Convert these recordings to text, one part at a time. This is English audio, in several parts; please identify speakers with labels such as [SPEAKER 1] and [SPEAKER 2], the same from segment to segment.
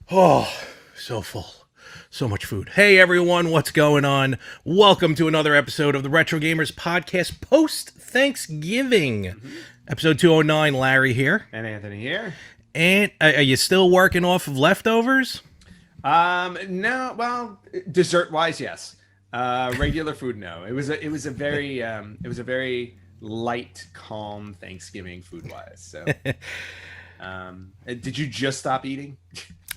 [SPEAKER 1] Oh, so full. So much food. Hey everyone, what's going on? Welcome to another episode of the Retro Gamers Podcast post-Thanksgiving. Episode 209, Larry here.
[SPEAKER 2] And Anthony here.
[SPEAKER 1] And are you still working off of leftovers?
[SPEAKER 2] No, well, dessert-wise, yes. Regular food, no. It was a very light, calm Thanksgiving food-wise. So, did you just stop eating?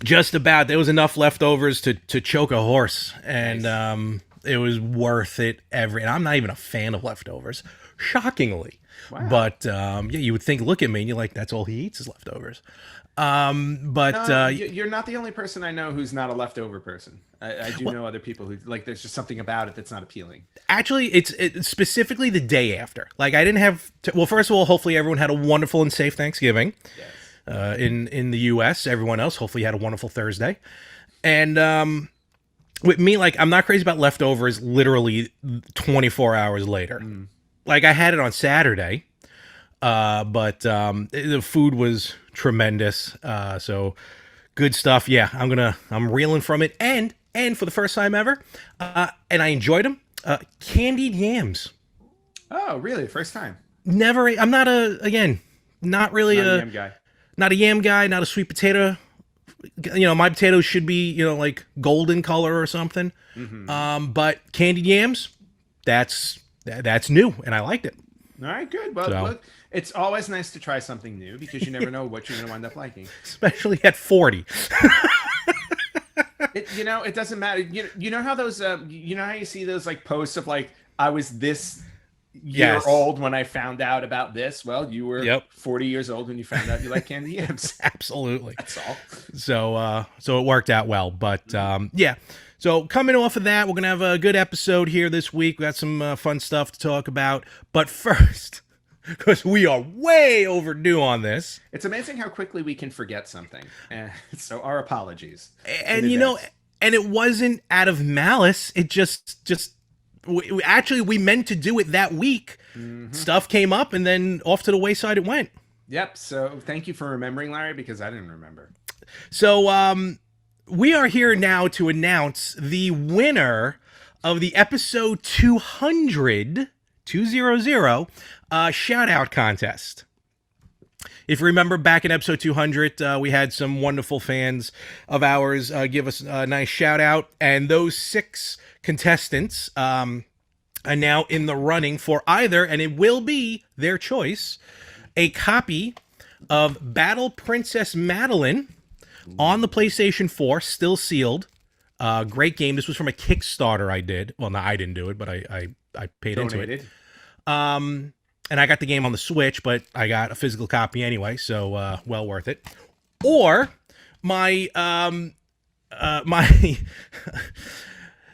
[SPEAKER 1] Just about. There was enough leftovers to choke a horse, and
[SPEAKER 2] Nice.
[SPEAKER 1] it was worth it. And I'm not even a fan of leftovers, shockingly.
[SPEAKER 2] Wow.
[SPEAKER 1] But yeah, you would think, look at me, and you're like, that's all he eats is leftovers.
[SPEAKER 2] You're not the only person I know who's not a leftover person. I do know other people who like. There's just something about it that's not appealing.
[SPEAKER 1] Actually, it's specifically the day after. Like, I didn't have well, first of all, hopefully everyone had a wonderful and safe Thanksgiving.
[SPEAKER 2] Yes.
[SPEAKER 1] In the U.S., everyone else hopefully had a wonderful Thursday. And with me, like, I'm not crazy about leftovers literally 24 hours later. Like, I had it on Saturday, but the food was tremendous. So good stuff. Yeah, I'm reeling from it. And for the first time ever, and I enjoyed them, candied yams.
[SPEAKER 2] Oh, really? First time?
[SPEAKER 1] Never, I'm not not really
[SPEAKER 2] Not a yam guy.
[SPEAKER 1] Not a yam guy, not a sweet potato. You know, my potatoes should be, like golden color or something. But candied yams, that's new, and I liked it.
[SPEAKER 2] All right, good. Well, look, it's always nice to try something new because you never know what you're going to wind up liking.
[SPEAKER 1] Especially at 40.
[SPEAKER 2] It doesn't matter. You know how those, you know how you see those like posts of like, I was this year
[SPEAKER 1] Yes.
[SPEAKER 2] old when I found out about this. Well, you were 40 years old when you found out you like candy yams.
[SPEAKER 1] Absolutely.
[SPEAKER 2] That's all.
[SPEAKER 1] So it worked out well. But yeah. So coming off of that, we're gonna have a good episode here this week. We got some fun stuff to talk about. But first, because we are way overdue on this,
[SPEAKER 2] It's amazing how quickly we can forget something. So our apologies.
[SPEAKER 1] and
[SPEAKER 2] in
[SPEAKER 1] you know,
[SPEAKER 2] advance.
[SPEAKER 1] and it wasn't out of malice. It just we meant to do it that week. Stuff came up, and then off to the wayside it went.
[SPEAKER 2] Yep. So thank you for remembering, Larry, because I didn't remember.
[SPEAKER 1] So we are here now to announce the winner of the episode 200 shout out contest. If you remember back in episode 200, we had some wonderful fans of ours give us a nice shout out, and those 6 contestants are now in the running for either, and it will be their choice, a copy of Battle Princess Madeline on the PlayStation 4, still sealed. Great game. This was from a Kickstarter I did. Well, no, I didn't do it, but I paid into it. And I got the game on the Switch, but I got a physical copy anyway, so well worth it. Or my my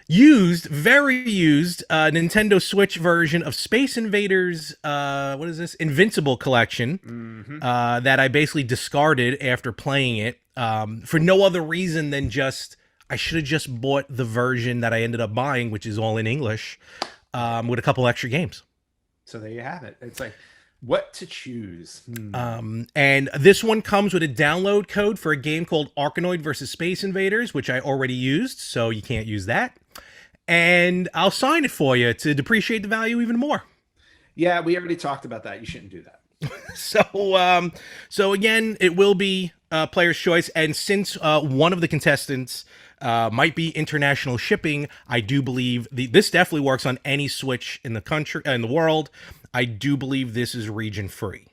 [SPEAKER 1] very used Nintendo Switch version of Space Invaders, what is this? Invincible Collection, that I basically discarded after playing it for no other reason than just, I should have just bought the version that I ended up buying, which is all in English, with a couple extra games.
[SPEAKER 2] So there you have it. It's like what to choose.
[SPEAKER 1] And this one comes with a download code for a game called Arkanoid vs. Space Invaders, which I already used, so you can't use that. And I'll sign it for you to depreciate the value even more.
[SPEAKER 2] Yeah, we already talked about that. You shouldn't do that.
[SPEAKER 1] So again, it will be player's choice. And since one of the contestants might be international shipping, I do believe this definitely works on any Switch in the country, in the world. I do believe this is region free.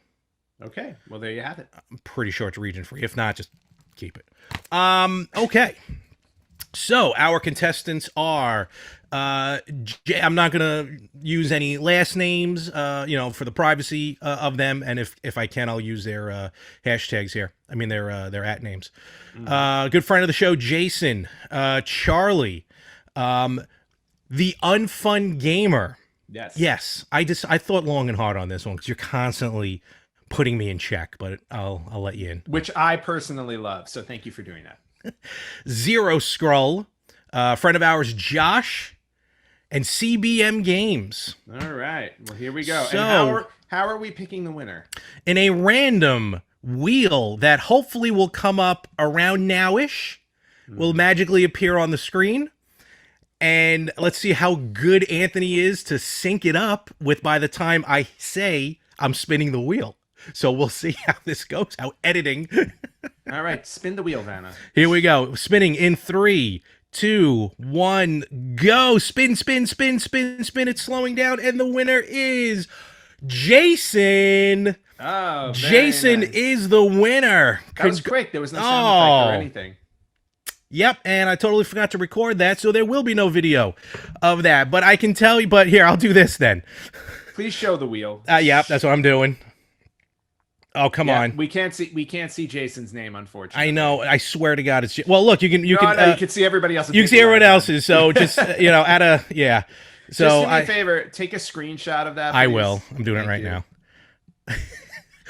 [SPEAKER 2] Okay, well there you have it.
[SPEAKER 1] I'm pretty sure it's region free. If not, just keep it. Okay. So our contestants are, I'm not gonna use any last names, for the privacy of them, and if I can, I'll use their hashtags here. I mean their at names. Good friend of the show, Jason, Charlie, the Unfun Gamer. Yes. I thought long and hard on this one because you're constantly putting me in check, but I'll let you in.
[SPEAKER 2] Which I personally love, so thank you for doing that.
[SPEAKER 1] Zero Scroll, friend of ours, Josh, and CBM Games.
[SPEAKER 2] All right. Well, here we go.
[SPEAKER 1] So,
[SPEAKER 2] and how are we picking the winner?
[SPEAKER 1] In a random wheel that hopefully will come up around now-ish, will magically appear on the screen. And let's see how good Anthony is to sync it up with by the time I say I'm spinning the wheel. So we'll see how this goes, how editing.
[SPEAKER 2] All right, spin the wheel, Vanna.
[SPEAKER 1] Here we go. Spinning in 3, 2, 1, go. Spin, spin, spin, spin, spin. It's slowing down. And the winner is Jason.
[SPEAKER 2] Oh,
[SPEAKER 1] Jason
[SPEAKER 2] nice.
[SPEAKER 1] is the winner.
[SPEAKER 2] That was quick. There was no sound effect or anything.
[SPEAKER 1] Yep, and I totally forgot to record that, so there will be no video of that. But I can tell you, but here, I'll do this then.
[SPEAKER 2] Please show the wheel.
[SPEAKER 1] Yep, that's what I'm doing. Oh, come on.
[SPEAKER 2] We can't see Jason's name, unfortunately.
[SPEAKER 1] I know. I swear to God, it's well. Look, you can
[SPEAKER 2] you can see everybody else's.
[SPEAKER 1] You can see everyone else's. So just yeah. So
[SPEAKER 2] just do me a favor. Take a screenshot of that. Please.
[SPEAKER 1] I will. I'm doing it right now.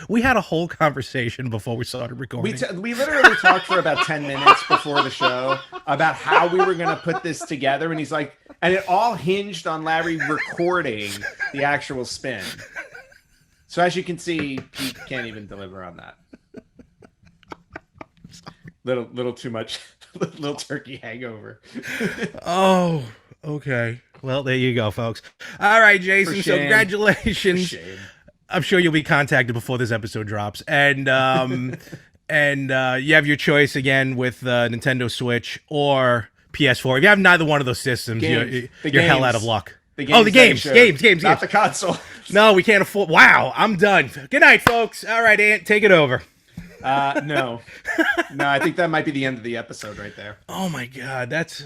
[SPEAKER 1] We had a whole conversation before we started recording.
[SPEAKER 2] We literally talked for about 10 minutes before the show about how we were going to put this together. And he's like, and it all hinged on Larry recording the actual spin. So as you can see, Pete can't even deliver on that. Little too much, little turkey hangover.
[SPEAKER 1] Oh, okay. Well, there you go, folks. All right, Jason. So congratulations.
[SPEAKER 2] For shame.
[SPEAKER 1] I'm sure you'll be contacted before this episode drops, and you have your choice again with Nintendo Switch or PS4. If you have neither one of those systems, you're hell out of luck.
[SPEAKER 2] The
[SPEAKER 1] games,
[SPEAKER 2] not the console.
[SPEAKER 1] No, we can't afford. Wow, I'm done. Good night, folks. All right, Ant, take it over.
[SPEAKER 2] No, I think that might be the end of the episode right there.
[SPEAKER 1] Oh my God, that's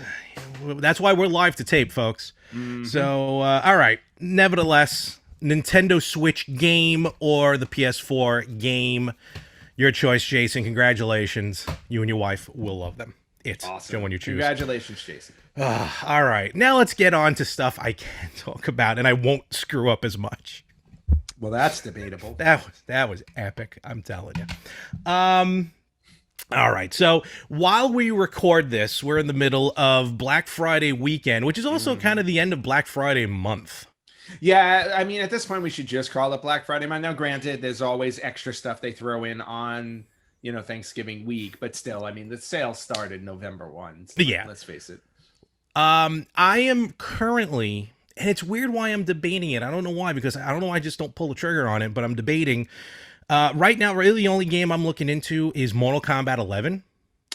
[SPEAKER 1] why we're live to tape, folks.
[SPEAKER 2] Mm-hmm.
[SPEAKER 1] So, all right. Nevertheless, Nintendo Switch game or the PS4 game, your choice, Jason. Congratulations. You and your wife will love them. It's
[SPEAKER 2] awesome.
[SPEAKER 1] The one you choose.
[SPEAKER 2] Congratulations, Jason.
[SPEAKER 1] All right. Now let's get on to stuff I can talk about, and I won't screw up as much.
[SPEAKER 2] Well, that's debatable.
[SPEAKER 1] That was epic, I'm telling you. All right. So while we record this, we're in the middle of Black Friday weekend, which is also kind of the end of Black Friday month.
[SPEAKER 2] Yeah, I mean, at this point, we should just call it Black Friday month. Now, granted, there's always extra stuff they throw in on, Thanksgiving week, but still, I mean, the sale started November 1. So
[SPEAKER 1] yeah.
[SPEAKER 2] Let's face it.
[SPEAKER 1] I am currently, and it's weird why I'm debating it. I don't know why, because I don't know why I just don't pull the trigger on it, but I'm debating. Right now, really the only game I'm looking into is Mortal Kombat 11.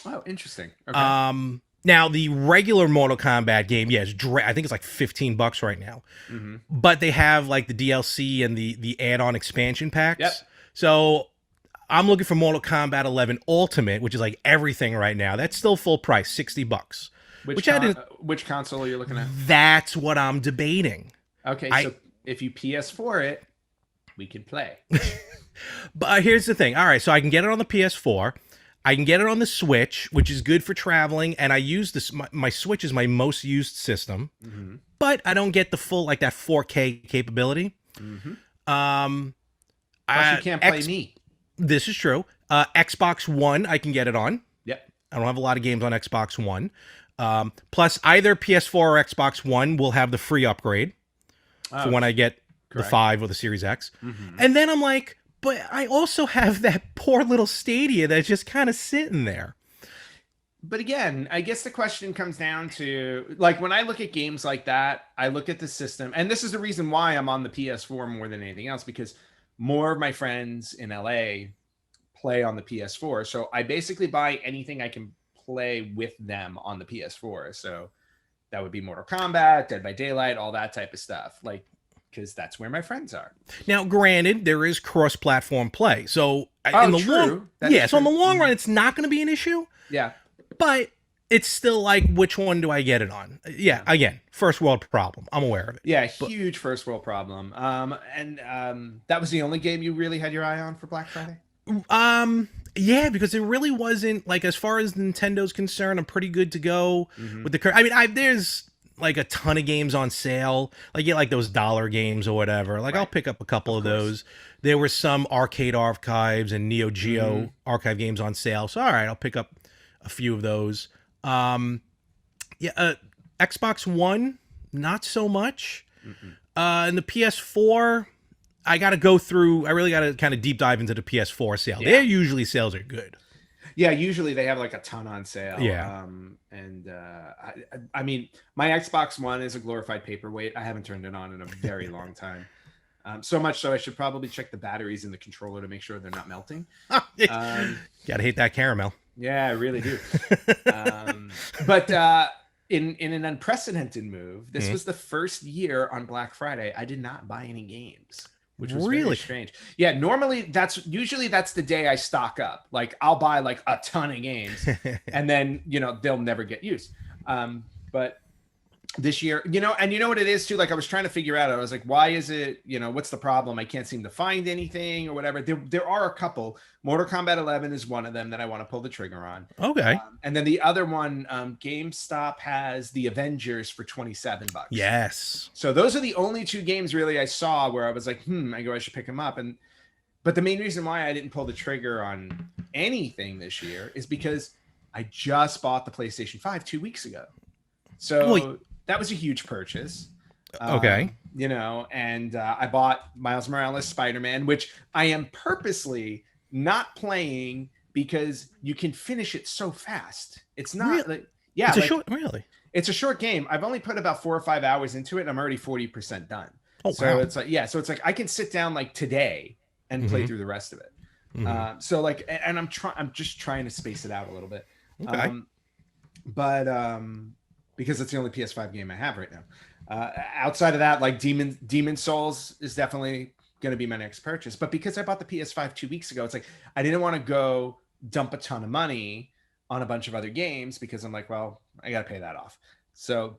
[SPEAKER 2] Oh, interesting. Okay.
[SPEAKER 1] Now, the regular Mortal Kombat game, I think it's like $15 right now. Mm-hmm. But they have like the DLC and the add-on expansion packs.
[SPEAKER 2] Yep.
[SPEAKER 1] So I'm looking for Mortal Kombat 11 Ultimate, which is like everything right now. That's still full price, $60.
[SPEAKER 2] Which console are you looking at?
[SPEAKER 1] That's what I'm debating.
[SPEAKER 2] Okay, so if you PS4 it, we can play.
[SPEAKER 1] But here's the thing. All right, so I can get it on the PS4. I can get it on the Switch, which is good for traveling, and I use this. My Switch is my most used system, but I don't get the full that 4K capability.
[SPEAKER 2] Mm-hmm. Plus, you can't play me.
[SPEAKER 1] This is true. Xbox One, I can get it on.
[SPEAKER 2] Yep.
[SPEAKER 1] I don't have a lot of games on Xbox One. Plus, either PS4 or Xbox One will have the free upgrade for when I get the 5 or the Series X. Mm-hmm. And then I'm like, but I also have that poor little Stadia that's just kind of sitting there.
[SPEAKER 2] But again, I guess the question comes down to, when I look at games like that, I look at the system. And this is the reason why I'm on the PS4 more than anything else, because more of my friends in LA play on the PS4. So I basically buy anything I can play with them on the PS4. So that would be Mortal Kombat, Dead by Daylight, all that type of stuff. Because that's where my friends are. Now,
[SPEAKER 1] granted, there is cross-platform play, so
[SPEAKER 2] in the
[SPEAKER 1] long run, it's not going to be an issue.
[SPEAKER 2] Yeah,
[SPEAKER 1] but it's still which one do I get it on? Yeah, again, first world problem. I'm aware of it.
[SPEAKER 2] Yeah, huge first world problem. And that was the only game you really had your eye on for Black Friday.
[SPEAKER 1] Yeah, because it really wasn't as far as Nintendo's concerned, I'm pretty good to go with the current. I mean, there's a ton of games on sale, those dollar games or whatever. I'll pick up a couple of those. There were some arcade archives and Neo Geo archive games on sale. So, all right, I'll pick up a few of those. Xbox One, not so much.
[SPEAKER 2] Mm-mm.
[SPEAKER 1] And the PS4, I got to go through. I really got to kind of deep dive into the PS4 sale.
[SPEAKER 2] Yeah.
[SPEAKER 1] Their usually sales are good.
[SPEAKER 2] Yeah, usually they have like a ton on sale.
[SPEAKER 1] Yeah.
[SPEAKER 2] I mean, my Xbox One is a glorified paperweight. I haven't turned it on in a very long time. So much so I should probably check the batteries in the controller to make sure they're not melting.
[SPEAKER 1] Gotta hate that caramel.
[SPEAKER 2] Yeah, I really do. But in an unprecedented move, this was the first year on Black Friday I did not buy any games, which was really strange. Yeah, normally that's the day I stock up. Like I'll buy like a ton of games and then, they'll never get used. But this year, and you know what it is too? Like I was trying to figure out, I was like, why is it, what's the problem? I can't seem to find anything or whatever. There are a couple. Mortal Kombat 11 is one of them that I want to pull the trigger on.
[SPEAKER 1] Okay.
[SPEAKER 2] And then the other one, GameStop has the Avengers for $27.
[SPEAKER 1] Yes.
[SPEAKER 2] So those are the only two games really I saw where I was like, I should pick them up. But the main reason why I didn't pull the trigger on anything this year is because I just bought the PlayStation 5 2 weeks ago. So that was a huge purchase.
[SPEAKER 1] Okay.
[SPEAKER 2] And I bought Miles Morales Spider-Man, which I am purposely not playing because you can finish it so fast. It's not it's a short game. I've only put about 4 or 5 hours into it and I'm already 40% done.
[SPEAKER 1] Oh,
[SPEAKER 2] so
[SPEAKER 1] wow.
[SPEAKER 2] it's like I can sit down like today and play through the rest of it. And I'm just trying to space it out a little bit.
[SPEAKER 1] Okay.
[SPEAKER 2] Because it's the only PS5 game I have right now. Outside of that, like Demon Souls is definitely going to be my next purchase. But because I bought the PS5 2 weeks ago, it's like I didn't want to go dump a ton of money on a bunch of other games because I'm like, well, I got to pay that off. So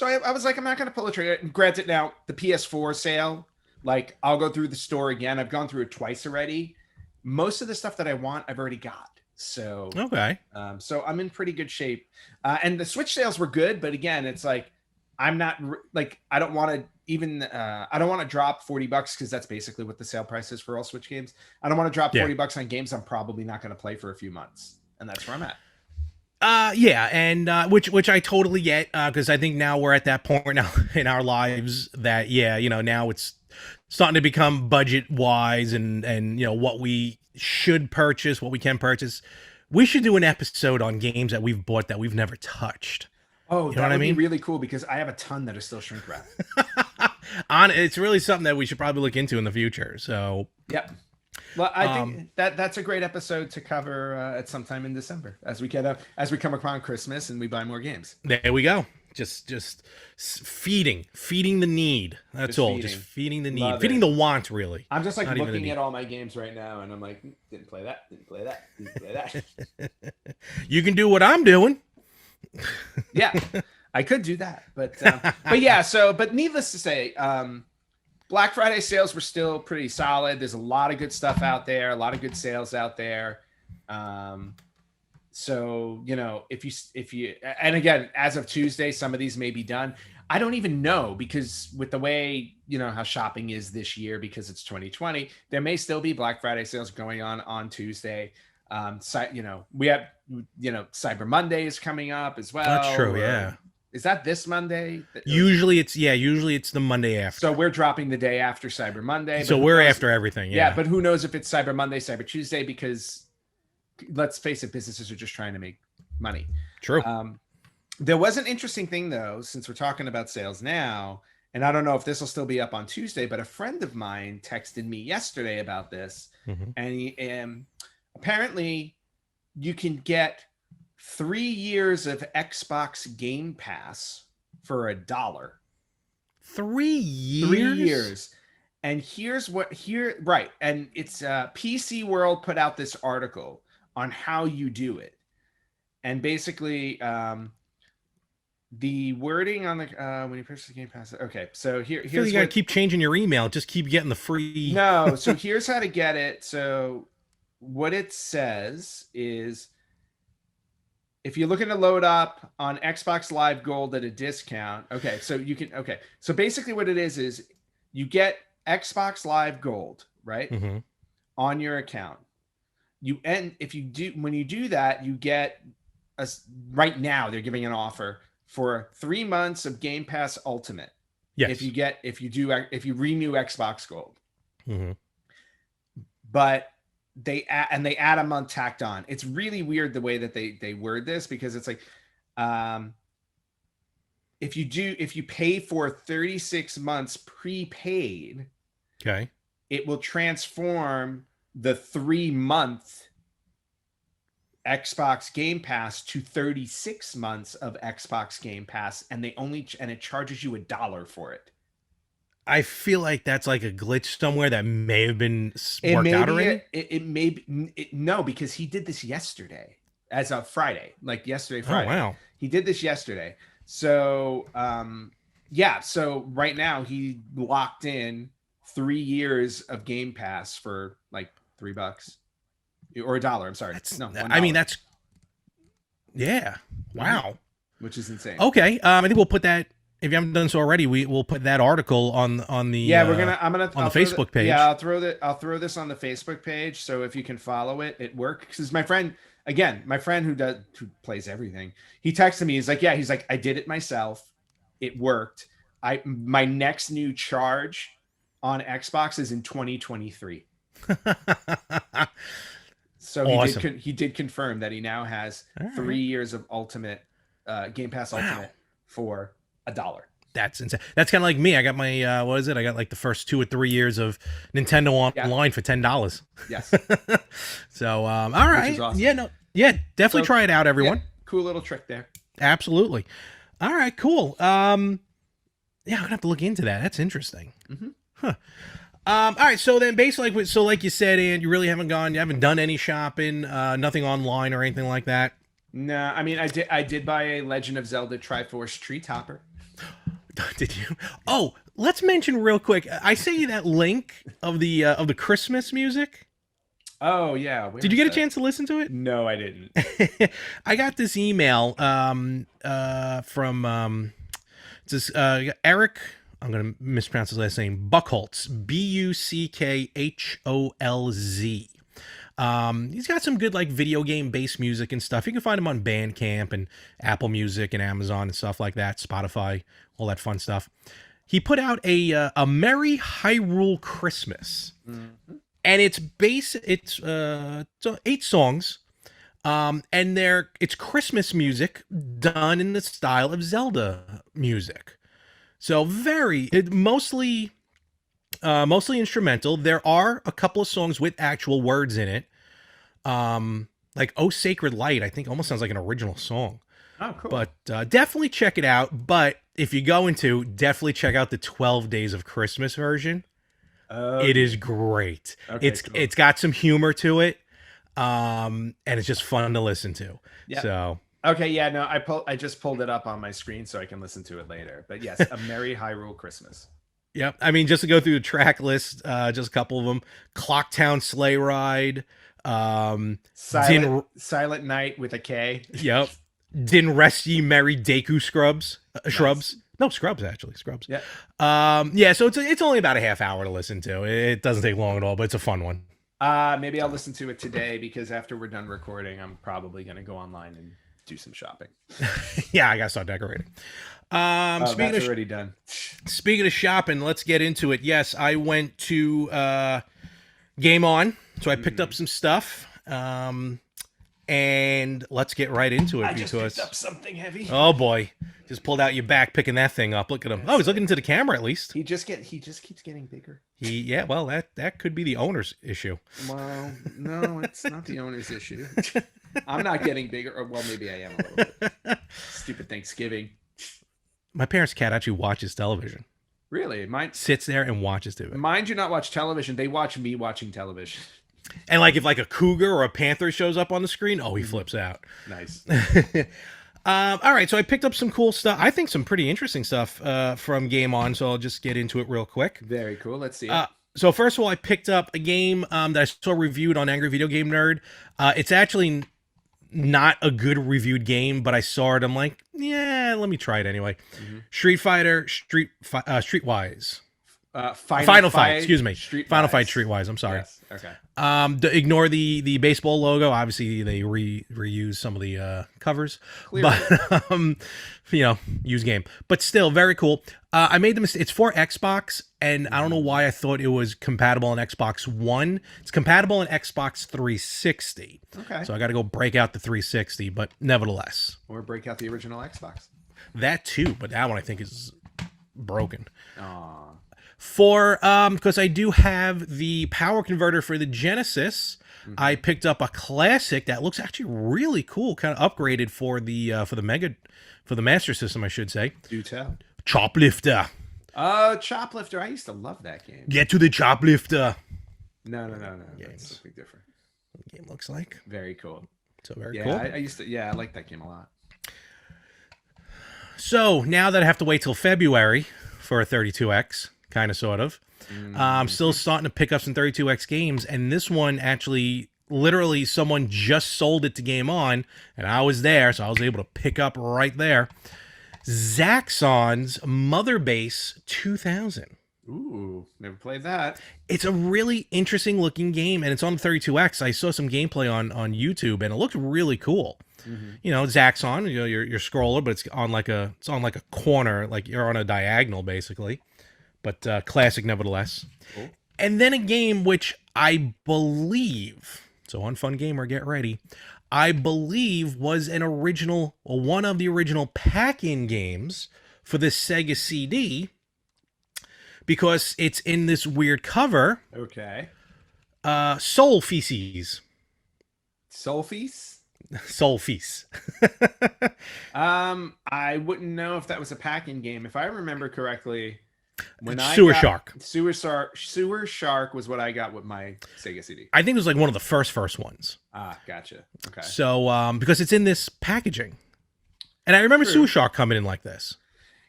[SPEAKER 2] I was like, I'm not going to pull a trigger. And granted, now the PS4 sale, like I'll go through the store again. I've gone through it twice already. Most of the stuff that I want, I've already got. So
[SPEAKER 1] okay.
[SPEAKER 2] So I'm in pretty good shape. And the Switch sales were good, but again, it's like I'm not like I don't want to drop $40 because that's basically what the sale price is for all Switch games. I don't want to drop $40 on games I'm probably not going to play for a few months, and that's where I'm at.
[SPEAKER 1] And which I totally get because I think now we're at that point now in our lives that now it's starting to become budget wise and what we should purchase, what we can purchase. We should do an episode on games that we've bought that we've never touched.
[SPEAKER 2] Oh, that would be really cool because I have a ton that are still shrink wrapped.
[SPEAKER 1] It's really something that we should probably look into in the future. So
[SPEAKER 2] yep. Well, I think that's a great episode to cover at some time in December as we come upon Christmas and we buy more games.
[SPEAKER 1] There we go. Just feeding the need. That's all. Just feeding the need, feeding the want. Really.
[SPEAKER 2] I'm just like looking at all my games right now, and I'm like, didn't play that.
[SPEAKER 1] You can do what I'm doing.
[SPEAKER 2] Yeah, I could do that, but yeah. But needless to say, Black Friday sales were still pretty solid. There's a lot of good stuff out there, a lot of good sales out there. So, if you, and again, as of Tuesday, some of these may be done. I don't even know because with the way, how shopping is this year, because it's 2020, there may still be Black Friday sales going on Tuesday. We have, Cyber Monday is coming up as well.
[SPEAKER 1] That's true. Yeah.
[SPEAKER 2] Is that this Monday?
[SPEAKER 1] Usually it's the Monday after.
[SPEAKER 2] So we're dropping the day after Cyber Monday.
[SPEAKER 1] So we're after everything. Yeah.
[SPEAKER 2] But who knows if it's Cyber Monday, Cyber Tuesday, because let's face it, businesses are just trying to make money.
[SPEAKER 1] True.
[SPEAKER 2] There was an interesting thing though, since we're talking about sales now, and I don't know if this will still be up on Tuesday, but a friend of mine texted me yesterday about this, and apparently you can get 3 years of Xbox Game Pass for $1.
[SPEAKER 1] 3 years?
[SPEAKER 2] 3 years. And right. And it's PC World put out this article on how you do it. And basically, the wording on the when you purchase the Game Pass. Okay, so here's
[SPEAKER 1] you gotta keep changing your email. Just keep getting the free.
[SPEAKER 2] No, so here's how to get it. So what it says is, if you're looking to load up on Xbox Live Gold at a discount, okay, so you can, okay. So basically what it is you get Xbox Live Gold, right? On your account. When you do that, you get right now they're giving an offer for 3 months of Game Pass Ultimate.
[SPEAKER 1] Yes.
[SPEAKER 2] If you renew Xbox Gold.
[SPEAKER 1] Mm-hmm.
[SPEAKER 2] But they add a month tacked on. It's really weird the way that they word this, because it's like, if you pay for 36 months prepaid,
[SPEAKER 1] okay,
[SPEAKER 2] it will transform the 3-month Xbox Game Pass to 36 months of Xbox Game Pass, and it charges you $1 for it.
[SPEAKER 1] I feel like that's like a glitch somewhere that may have been worked out already.
[SPEAKER 2] No, because he did this yesterday, as of Friday, like yesterday, Friday.
[SPEAKER 1] Oh, wow.
[SPEAKER 2] He did this yesterday. So, so right now he locked in 3 years of Game Pass for like $3 or $1. I'm sorry. $1.
[SPEAKER 1] I mean, that's, yeah. Wow.
[SPEAKER 2] Which is insane.
[SPEAKER 1] Okay. I think we'll put that, if you haven't done so already, we'll put that article on the
[SPEAKER 2] on the
[SPEAKER 1] Facebook page.
[SPEAKER 2] Yeah, I'll throw this on the Facebook page. So if you can follow it, it works. Because my friend who plays everything, he texted me. He's like, I did it myself. It worked. My next new charge on Xbox is in 2023. So awesome. He did confirm that he now has 3 years of Ultimate Game Pass Ultimate for $1.
[SPEAKER 1] That's insane. That's kind of like me. I got my what is it? I got like the first 2 or 3 years of Nintendo Online for $10.
[SPEAKER 2] Yes.
[SPEAKER 1] So all right. Which is awesome. Definitely try it out, everyone.
[SPEAKER 2] Yeah, cool little trick there.
[SPEAKER 1] Absolutely. All right, cool. I'm gonna have to look into that. That's interesting.
[SPEAKER 2] Mm-hmm.
[SPEAKER 1] Huh. All right, so then basically, like you said, and you really haven't done any shopping, nothing online or anything like that.
[SPEAKER 2] No, I mean, I did buy a Legend of Zelda Triforce Tree Topper.
[SPEAKER 1] Did you? Oh, let's mention real quick. I sent you that link of the Christmas music.
[SPEAKER 2] Oh yeah.
[SPEAKER 1] Did you get a chance to listen to it?
[SPEAKER 2] No, I didn't.
[SPEAKER 1] I got this email from Eric. I'm going to mispronounce his last name. Buchholz. Buckholz. He's got some good like video game based music and stuff. You can find him on Bandcamp and Apple Music and Amazon and stuff like that, Spotify, all that fun stuff. He put out a Merry Hyrule Christmas, and it's 8 songs, and it's Christmas music done in the style of Zelda music. So mostly instrumental. There are a couple of songs with actual words in it. Like "Oh Sacred Light," I think almost sounds like an original song.
[SPEAKER 2] Oh, cool.
[SPEAKER 1] But definitely check it out. But if you go into, definitely check out the 12 Days of Christmas version. It is great.
[SPEAKER 2] Okay,
[SPEAKER 1] it's got some humor to it, and it's just fun to listen to.
[SPEAKER 2] Yeah.
[SPEAKER 1] So.
[SPEAKER 2] Okay, yeah, no, I just pulled it up on my screen so I can listen to it later. But yes, A Merry Hyrule Christmas.
[SPEAKER 1] Yep. I mean, just to go through the track list, just a couple of them. Clocktown Sleigh Ride.
[SPEAKER 2] Silent Night with a K.
[SPEAKER 1] Yep. Din Rest Ye Merry Deku Shrubs. Nice. No, Scrubs, actually. Scrubs.
[SPEAKER 2] Yeah.
[SPEAKER 1] So it's only about a half hour to listen to. It doesn't take long at all, but it's a fun one.
[SPEAKER 2] Maybe I'll listen to it today, because after we're done recording, I'm probably going to go online and do some shopping.
[SPEAKER 1] Yeah, I gotta start decorating.
[SPEAKER 2] That's already done.
[SPEAKER 1] Speaking of shopping, let's get into it. Yes, I went to Game On, so I picked up some stuff. And let's get right into it.
[SPEAKER 2] I just picked up something heavy.
[SPEAKER 1] Oh boy, just pulled out your back, picking that thing up. Look at him. Oh, he's looking into the camera at least.
[SPEAKER 2] He just keeps getting bigger.
[SPEAKER 1] Well, that could be the owner's issue.
[SPEAKER 2] Well, no, it's not the owner's issue. I'm not getting bigger. Or, well, maybe I am a little bit. Stupid Thanksgiving.
[SPEAKER 1] My parents' cat actually watches television.
[SPEAKER 2] Really? Mine
[SPEAKER 1] sits there and watches TV.
[SPEAKER 2] Mine do not watch television. They watch me watching television.
[SPEAKER 1] And like if like a cougar or a panther shows up on the screen, he flips out.
[SPEAKER 2] Nice.
[SPEAKER 1] All right, so I picked up some cool stuff. I think some pretty interesting stuff from Game On, so I'll just get into it real quick.
[SPEAKER 2] Very cool. Let's see it.
[SPEAKER 1] So first of all, I picked up a game that I saw reviewed on Angry Video Game Nerd. It's actually not a good reviewed game, but I saw it. I'm like, yeah, let me try it anyway. Street Fighter, Streetwise. Final Fight, excuse me.
[SPEAKER 2] Streetwise.
[SPEAKER 1] Final Fight Streetwise. I'm sorry.
[SPEAKER 2] Yes. Okay.
[SPEAKER 1] Ignore the baseball logo. Obviously, they reuse some of the covers,
[SPEAKER 2] Clearly.
[SPEAKER 1] but use game. But still, very cool. I made the mistake. It's for Xbox, and I don't know why I thought it was compatible on Xbox One. It's compatible on Xbox 360.
[SPEAKER 2] Okay.
[SPEAKER 1] So I got to go break out the 360, but nevertheless,
[SPEAKER 2] Or break out the original Xbox.
[SPEAKER 1] that too. But that one I think is broken.
[SPEAKER 2] Aw.
[SPEAKER 1] For because I do have the power converter for the Genesis, I picked up a classic that looks actually really cool, kind of upgraded for the Master System, I should say.
[SPEAKER 2] Do tell.
[SPEAKER 1] Choplifter.
[SPEAKER 2] Choplifter. I used to love that game.
[SPEAKER 1] Get to the Choplifter.
[SPEAKER 2] No. That's something different.
[SPEAKER 1] What the game looks like.
[SPEAKER 2] Very cool.
[SPEAKER 1] So very
[SPEAKER 2] Yeah,
[SPEAKER 1] cool.
[SPEAKER 2] I used to. Yeah, I like that game a lot.
[SPEAKER 1] So now that I have to wait till February for a 32X, kind of, sort of, I'm still starting to pick up some 32X games, and this one actually, literally, someone just sold it to Game On, and I was there, so I was able to pick up right there. Zaxxon's Motherbase 2000.
[SPEAKER 2] Ooh, never played that.
[SPEAKER 1] It's a really interesting looking game, and it's on the 32X. I saw some gameplay on YouTube, and it looked really cool. Zaxxon, your scroller, but it's on like a corner, like you're on a diagonal basically, but classic nevertheless.
[SPEAKER 2] Cool.
[SPEAKER 1] And then a game which I believe, so on Fun Gamer, get ready, I believe was one of the original pack-in games for the Sega CD, because it's in this weird cover.
[SPEAKER 2] Okay.
[SPEAKER 1] Soul Feces.
[SPEAKER 2] Soul Feast?
[SPEAKER 1] Soul Feast.
[SPEAKER 2] I wouldn't know if that was a pack-in game. If I remember correctly,
[SPEAKER 1] Sewer Shark.
[SPEAKER 2] Sewer Shark was what I got with my Sega CD.
[SPEAKER 1] I think it was like one of the first ones.
[SPEAKER 2] Ah, gotcha. Okay.
[SPEAKER 1] So, because it's in this packaging. And I remember Sewer Shark coming in like this.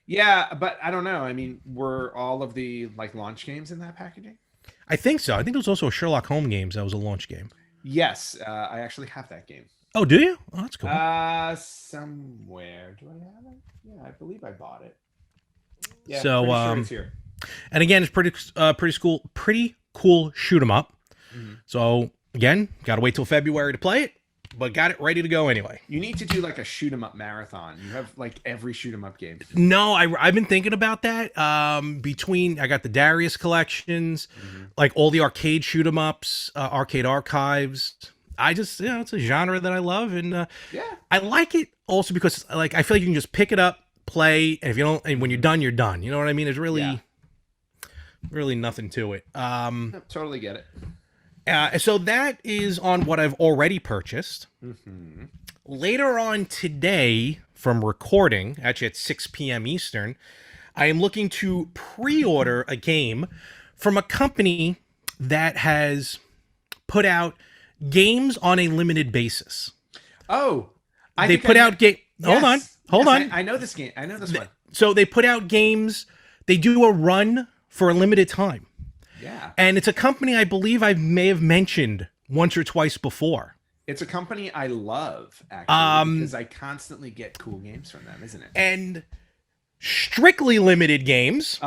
[SPEAKER 2] Yeah, but I don't know. I mean, were all of the launch games in that packaging?
[SPEAKER 1] I think so. I think there was also a Sherlock Holmes games that was a launch game.
[SPEAKER 2] Yes, I actually have that game.
[SPEAKER 1] Oh, do you? Oh, that's cool.
[SPEAKER 2] Somewhere. Do I have it? Yeah, I believe I bought it. Yeah,
[SPEAKER 1] so,
[SPEAKER 2] sure it's here.
[SPEAKER 1] And again, it's pretty cool shoot 'em up. So again, gotta wait till February to play it, but got it ready to go anyway.
[SPEAKER 2] You need to do like a shoot 'em up marathon. You have like every shoot 'em up game.
[SPEAKER 1] No, I've been thinking about that. I got the Darius collections, like all the arcade shoot 'em ups, arcade archives. I just, it's a genre that I love, and I like it also because I feel like you can just pick it up, play, and if you don't, and when you're done, you're done. You know what I mean? There's really nothing to it.
[SPEAKER 2] Totally get it.
[SPEAKER 1] So that is on what I've already purchased. Later on today, from recording, actually at 6 p.m. Eastern, I am looking to pre-order a game from a company that has put out games on a limited basis.
[SPEAKER 2] Oh,
[SPEAKER 1] they put out game.
[SPEAKER 2] Yes.
[SPEAKER 1] Hold on.
[SPEAKER 2] I know this game. I know this one.
[SPEAKER 1] So they put out games. They do a run for a limited time.
[SPEAKER 2] Yeah.
[SPEAKER 1] And it's a company I believe I may have mentioned once or twice before.
[SPEAKER 2] It's a company I love, actually, because I constantly get cool games from them, isn't it?
[SPEAKER 1] And Strictly Limited Games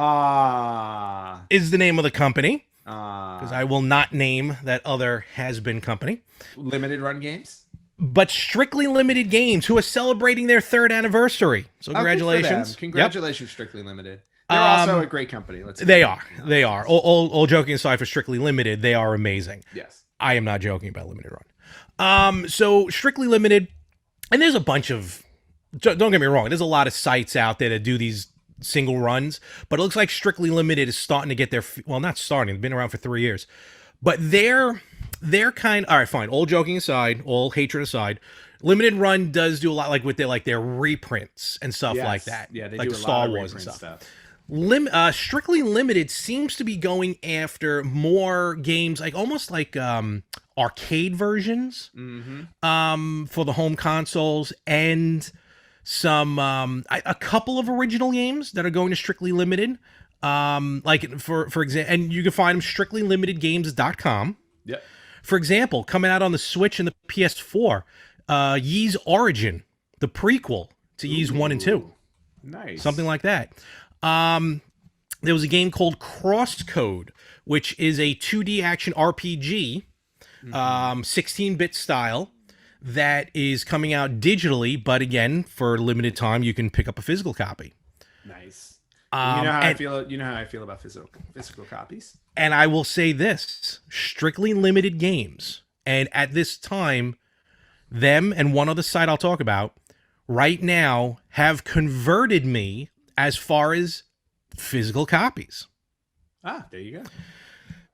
[SPEAKER 1] is the name of the company. Because I will not name that other has-been company.
[SPEAKER 2] Limited run games?
[SPEAKER 1] But Strictly Limited Games, who are celebrating their 3rd anniversary. So congratulations.
[SPEAKER 2] Congratulations, Strictly Limited. They're also a great company.
[SPEAKER 1] They are. All joking aside for Strictly Limited, they are amazing.
[SPEAKER 2] Yes.
[SPEAKER 1] I am not joking about Limited Run. So Strictly Limited, and there's a bunch of, don't get me wrong, there's a lot of sites out there that do these single runs, but it looks like Strictly Limited is starting to get their, well, not starting, they've been around for 3 years, but they're kind of, all right, fine, all joking aside, all hatred aside, Limited Run does do a lot like with their reprints and stuff like that.
[SPEAKER 2] Yeah, they
[SPEAKER 1] like
[SPEAKER 2] do
[SPEAKER 1] the
[SPEAKER 2] a
[SPEAKER 1] Star
[SPEAKER 2] lot of
[SPEAKER 1] Wars and
[SPEAKER 2] reprint
[SPEAKER 1] stuff.
[SPEAKER 2] Strictly
[SPEAKER 1] Limited seems to be going after more games, like almost like arcade versions for the home consoles, and some a couple of original games that are going to Strictly Limited. Like for example, and you can find them strictlylimitedgames.com.
[SPEAKER 2] Yep.
[SPEAKER 1] For example, coming out on the Switch and the PS4, Ys Origin, the prequel to Ys 1 and 2.
[SPEAKER 2] Nice.
[SPEAKER 1] Something like that. there was a game called Crosscode, which is a 2D action RPG, 16-bit style, that is coming out digitally, but again, for a limited time, you can pick up a physical copy.
[SPEAKER 2] Nice. You know how I
[SPEAKER 1] and-
[SPEAKER 2] feel. You know how I feel about physical copies.
[SPEAKER 1] And I will say this, strictly limited games. And at this time, them and one other site I'll talk about right now have converted me as far as physical copies.
[SPEAKER 2] Ah, there you go.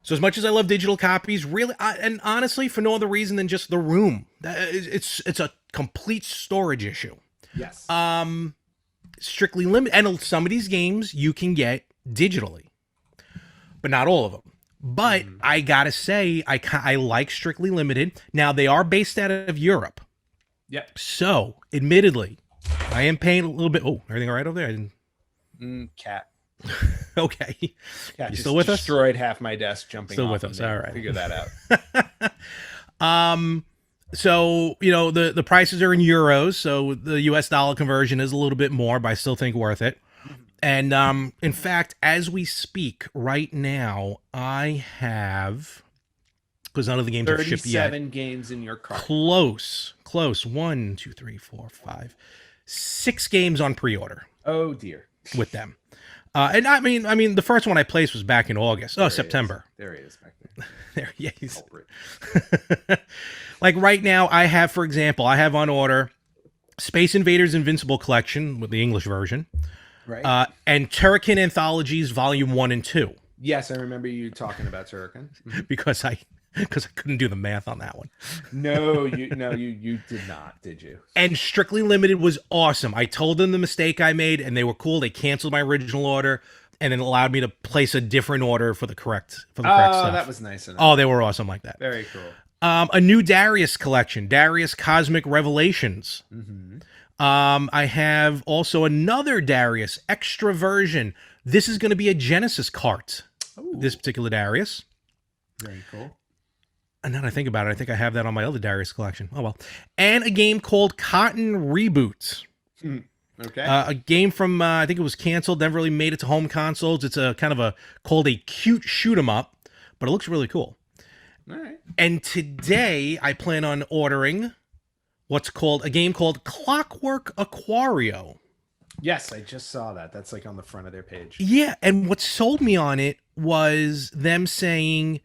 [SPEAKER 1] So as much as I love digital copies, really, and honestly, for no other reason than just the room, it's a complete storage issue.
[SPEAKER 2] Yes.
[SPEAKER 1] Strictly limited, and some of these games you can get digitally, but not all of them. But I gotta say, I like strictly limited. Now they are based out of Europe.
[SPEAKER 2] Yep.
[SPEAKER 1] So, admittedly, I am paying a little bit. Oh, everything all right over there? I didn't.
[SPEAKER 2] Cat.
[SPEAKER 1] Okay.
[SPEAKER 2] Cat
[SPEAKER 1] You still with us?
[SPEAKER 2] Destroyed half my desk jumping.
[SPEAKER 1] Still
[SPEAKER 2] off
[SPEAKER 1] with
[SPEAKER 2] of
[SPEAKER 1] us.
[SPEAKER 2] me.
[SPEAKER 1] All right.
[SPEAKER 2] Figure that out.
[SPEAKER 1] So, you know, the prices are in euros, so the US dollar conversion is a little bit more, but I still think worth it. And in fact, as we speak right now, I have, because none of the games have shipped yet.
[SPEAKER 2] 37 games in your cart.
[SPEAKER 1] Close. 1, 2, 3, 4, 5, 6 games on pre-order
[SPEAKER 2] Oh dear.
[SPEAKER 1] with them. And I mean, the first one I placed was back in August.
[SPEAKER 2] There he
[SPEAKER 1] September.
[SPEAKER 2] is. There he is back there.
[SPEAKER 1] There, yeah.
[SPEAKER 2] Culprit.
[SPEAKER 1] Like right now, I have, for example, I have on order Space Invaders Invincible Collection with the English version,
[SPEAKER 2] Right.
[SPEAKER 1] and Turrican Anthologies Volume 1 and 2,
[SPEAKER 2] Yes, I remember you talking about Turrican.
[SPEAKER 1] because I couldn't do the math on that one.
[SPEAKER 2] No, you did not, did you?
[SPEAKER 1] And Strictly Limited was awesome. I told them the mistake I made, and they were cool. They canceled my original order, and then allowed me to place a different order for the correct stuff.
[SPEAKER 2] That was nice enough.
[SPEAKER 1] Oh, they were awesome like that.
[SPEAKER 2] Very cool.
[SPEAKER 1] A new Darius collection, Darius Cosmic Revelations. I have also another Darius extra version. This is going to be a Genesis cart.
[SPEAKER 2] Ooh.
[SPEAKER 1] This particular Darius.
[SPEAKER 2] Very cool.
[SPEAKER 1] And now that I think about it, I think I have that on my other Darius collection. Oh well. And a game called Cotton Reboot.
[SPEAKER 2] Okay.
[SPEAKER 1] A game from I think it was canceled, never really made it to home consoles. It's a kind of called a cute shoot 'em up, but it looks really cool.
[SPEAKER 2] All right.
[SPEAKER 1] And today I plan on ordering what's called a game called Clockwork Aquario.
[SPEAKER 2] Yes, I just saw that. That's like on the front of their page.
[SPEAKER 1] Yeah, and what sold me on it was them saying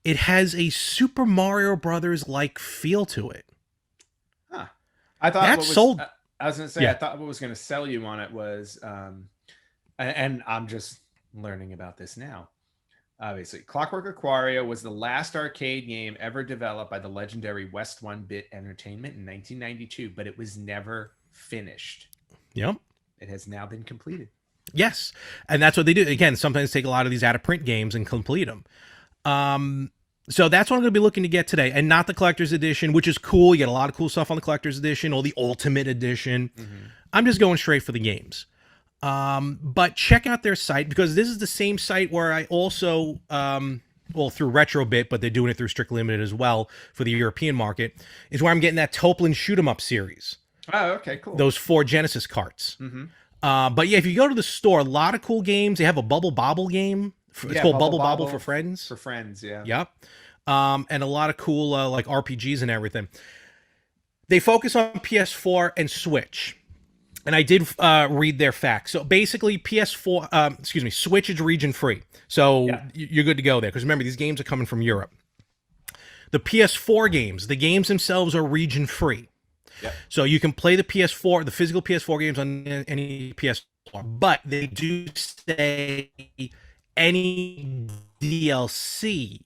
[SPEAKER 1] it has a Super Mario Brothers like feel to it.
[SPEAKER 2] Huh. I thought
[SPEAKER 1] That
[SPEAKER 2] what was,
[SPEAKER 1] sold.
[SPEAKER 2] I was going to say,
[SPEAKER 1] Yeah.
[SPEAKER 2] I thought what was going to sell you on it was, and I'm just learning about this now. Obviously, Clockwork Aquario was the last arcade game ever developed by the legendary West 1-Bit Entertainment in 1992, but it was never finished.
[SPEAKER 1] Yep.
[SPEAKER 2] It has now been completed.
[SPEAKER 1] Yes, and that's what they do. Again, sometimes take a lot of these out of print games and complete them. So that's what I'm going to be looking to get today, and not the collector's edition, which is cool. You get a lot of cool stuff on the collector's edition or the ultimate edition. I'm just going straight for the games. But check out their site, because this is the same site where I also, well, through Retrobit, but they're doing it through Strictly Limited as well for the European market, is where I'm getting that Toplin Shoot 'em Up series.
[SPEAKER 2] Oh, okay, cool.
[SPEAKER 1] Those 4 Genesis carts. But yeah, if you go to the store, a lot of cool games. They have a Bubble Bobble game. It's called Bubble Bobble for Friends.
[SPEAKER 2] For friends, yeah.
[SPEAKER 1] Yep. And a lot of cool like RPGs and everything. They focus on PS4 and Switch. And I did read their facts. So basically, Switch is region free. So you're good to go there. Because remember, these games are coming from Europe. The PS4 games, the games themselves are region free.
[SPEAKER 2] Yep.
[SPEAKER 1] So you can play the PS4, the physical PS4 games on any PS4. But they do say any DLC,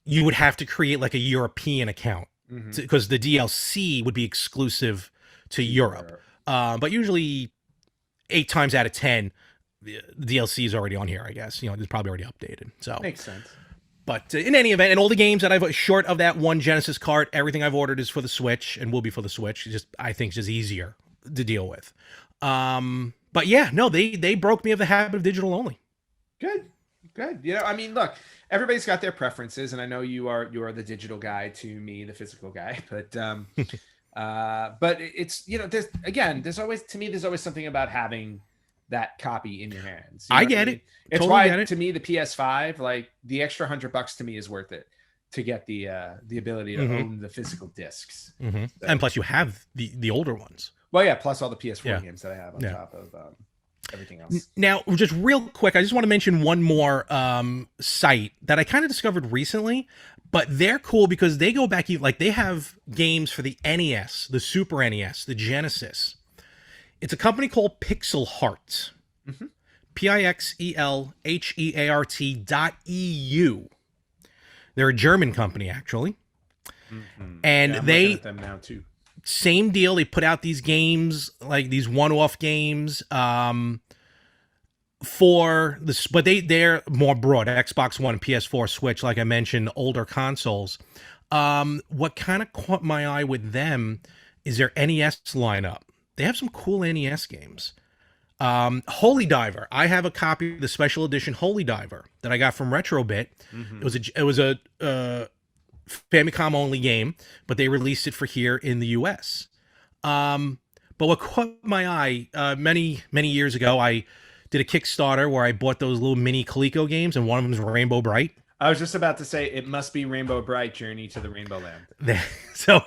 [SPEAKER 1] you would have to create like a European account. Because the DLC would be exclusive to Europe. But usually 8 times out of 10, the DLC is already on here, I guess. You know, it's probably already updated. So
[SPEAKER 2] Makes sense.
[SPEAKER 1] But in any event, and all the games that I've, short of that one Genesis cart, everything I've ordered is for the Switch and will be for the Switch. Just, I think it's just easier to deal with. But yeah, no, they broke me of the habit of digital only.
[SPEAKER 2] Good. You know, I mean, look, everybody's got their preferences, and I know you are the digital guy, to me, the physical guy. But it's, you know, there's always something about having that copy in your hands.
[SPEAKER 1] I get it.
[SPEAKER 2] It's
[SPEAKER 1] Totally
[SPEAKER 2] why
[SPEAKER 1] get it.
[SPEAKER 2] to me the PS5, like the extra $100 to me is worth it to get the ability to own the physical discs. So,
[SPEAKER 1] And plus, you have the older ones.
[SPEAKER 2] well, yeah, plus all the PS4
[SPEAKER 1] Yeah.
[SPEAKER 2] games that I have on top of everything else.
[SPEAKER 1] Now, just real quick, I just want to mention one more site that I kind of discovered recently, but they're cool because they go back, like they have games for the NES, the Super NES, the Genesis. It's a company called Pixel Heart. PIXELHEART.EU. They're a German company, actually. And
[SPEAKER 2] I'm
[SPEAKER 1] they
[SPEAKER 2] looking at them now too.
[SPEAKER 1] Same deal. They put out these games, like these one-off games, for this, but they're more broad. Xbox One, PS4, Switch, like I mentioned, older consoles. What kind of caught my eye with them is their NES lineup. They have some cool NES games. Holy Diver. I have a copy of the special edition Holy Diver that I got from Retrobit. It was a Famicom only game, but they released it for here in the US. But what caught my eye many years ago, I did a Kickstarter where I bought those little mini Coleco games, and one of them is Rainbow Bright.
[SPEAKER 2] I was just about to say it must be Rainbow Bright Journey to the Rainbow Land.
[SPEAKER 1] So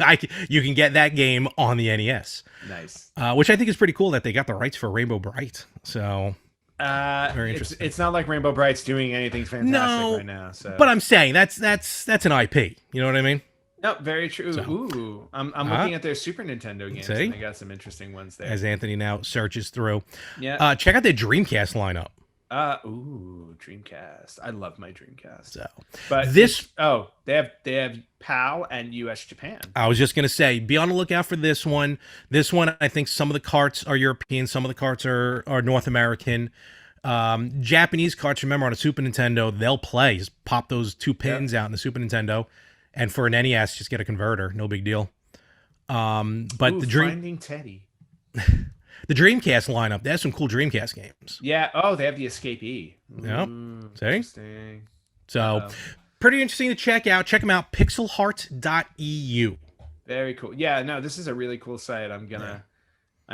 [SPEAKER 1] you can get that game on the NES.
[SPEAKER 2] Nice.
[SPEAKER 1] Which I think is pretty cool that they got the rights for Rainbow Bright. So very interesting.
[SPEAKER 2] It's not like Rainbow Bright's doing anything fantastic right now. So,
[SPEAKER 1] but I'm saying that's an IP. You know what I mean?
[SPEAKER 2] No, very true.
[SPEAKER 1] So,
[SPEAKER 2] ooh, I'm looking at their Super Nintendo games.
[SPEAKER 1] See?
[SPEAKER 2] And they got some interesting ones there.
[SPEAKER 1] As Anthony now searches through.
[SPEAKER 2] Yeah.
[SPEAKER 1] Check out their Dreamcast lineup.
[SPEAKER 2] Dreamcast. I love my Dreamcast.
[SPEAKER 1] So,
[SPEAKER 2] but they have PAL and US Japan.
[SPEAKER 1] I was just gonna say, be on the lookout for this one. This one, I think some of the carts are European, some of the carts are North American. Japanese carts, remember, on a Super Nintendo, they'll play. Just pop those two pins out in the Super Nintendo, and for an NES, just get a converter. No big deal. But
[SPEAKER 2] Finding Teddy.
[SPEAKER 1] The Dreamcast lineup, they have some cool Dreamcast games.
[SPEAKER 2] Yeah. They have the Escapee.
[SPEAKER 1] Yep. See?
[SPEAKER 2] Interesting.
[SPEAKER 1] So, pretty interesting to check out. Check them out, pixelheart.eu.
[SPEAKER 2] Very cool. Yeah, no, this is a really cool site. I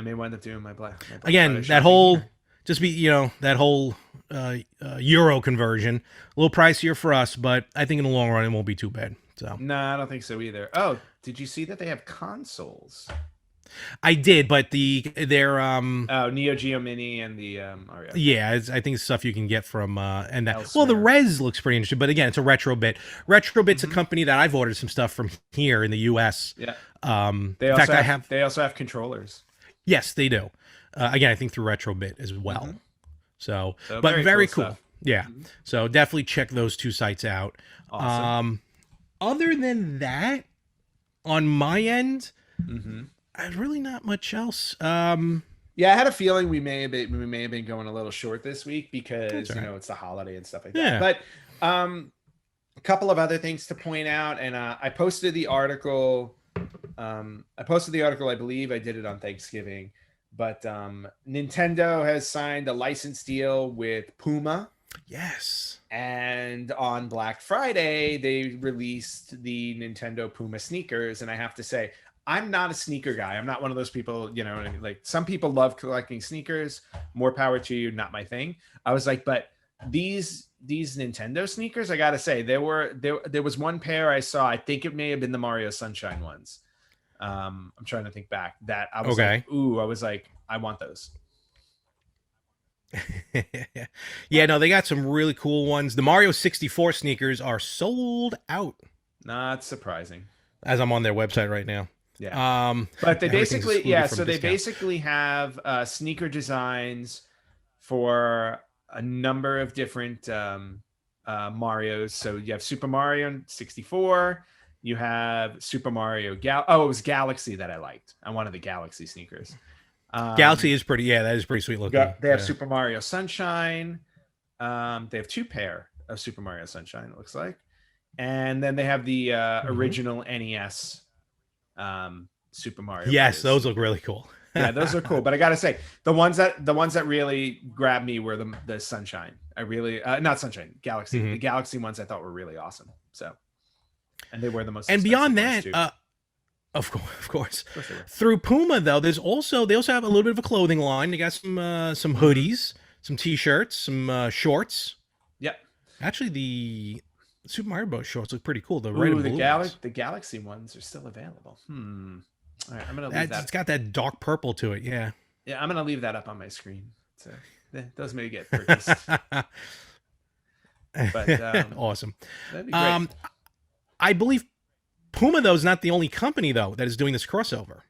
[SPEAKER 2] may wind up doing my Black
[SPEAKER 1] Again, that whole, just be, that whole Euro conversion, a little pricier for us, but I think in the long run, it won't be too bad. So.
[SPEAKER 2] No, I don't think so either. Oh, did you see that they have consoles?
[SPEAKER 1] I did, but their
[SPEAKER 2] Neo Geo Mini and the Mario.
[SPEAKER 1] Yeah, I think it's stuff you can get from and that.
[SPEAKER 2] Elsewhere.
[SPEAKER 1] Well, the Res looks pretty interesting, but again, it's a Retrobit. Retrobit's a company that I've ordered some stuff from here in the US.
[SPEAKER 2] Yeah.
[SPEAKER 1] They
[SPEAKER 2] also have controllers.
[SPEAKER 1] Yes, they do. Again, I think through Retrobit as well. So but very cool.
[SPEAKER 2] Stuff.
[SPEAKER 1] Yeah. So definitely check those two sites out.
[SPEAKER 2] Awesome.
[SPEAKER 1] Other than that, on my end, really not much else.
[SPEAKER 2] Yeah, I had a feeling we may have been going a little short this week because it's the holiday and stuff like that. But a couple of other things to point out, and I posted the article. I believe I did it on Thanksgiving, but Nintendo has signed a license deal with Puma.
[SPEAKER 1] Yes. And
[SPEAKER 2] on Black Friday, they released the Nintendo Puma sneakers, and I have to say, I'm not a sneaker guy. I'm not one of those people, like some people love collecting sneakers. More power to you, not my thing. I was like, but these Nintendo sneakers, I gotta say, there was one pair I saw. I think it may have been the Mario Sunshine ones. I'm trying to think back. That I was like, ooh, I was like, I want those.
[SPEAKER 1] Yeah, no, they got some really cool ones. The Mario 64 sneakers are sold out.
[SPEAKER 2] Not surprising.
[SPEAKER 1] As I'm on their website right now.
[SPEAKER 2] Yeah. But they basically, they basically have sneaker designs for a number of different Marios. So you have Super Mario 64. You have Super Mario it was Galaxy that I liked. I wanted the Galaxy sneakers.
[SPEAKER 1] Galaxy is pretty, that is pretty sweet looking.
[SPEAKER 2] They have Super Mario Sunshine. They have two pair of Super Mario Sunshine, it looks like. And then they have the original NES Super Mario.
[SPEAKER 1] Yes, those look really cool.
[SPEAKER 2] Yeah, those are cool. But I gotta say, the ones that really grabbed me were the Sunshine. I really not Sunshine, Galaxy. The Galaxy ones I thought were really awesome. So, and they were the most.
[SPEAKER 1] And beyond that, Of course.
[SPEAKER 2] Of course they were.
[SPEAKER 1] Through Puma though, they also have a little bit of a clothing line. They got some hoodies, some t-shirts, some shorts.
[SPEAKER 2] Yep.
[SPEAKER 1] Actually, the Super Mario Bros. Shorts look pretty cool. The red
[SPEAKER 2] Ooh,
[SPEAKER 1] and blue ones.
[SPEAKER 2] the Galaxy ones are still available. All right, I'm gonna leave that.
[SPEAKER 1] It's got that dark purple to it. Yeah.
[SPEAKER 2] Yeah, I'm gonna leave that up on my screen. So those may get purchased. But
[SPEAKER 1] Awesome.
[SPEAKER 2] that'd be great.
[SPEAKER 1] I believe Puma though is not the only company though that is doing this crossover.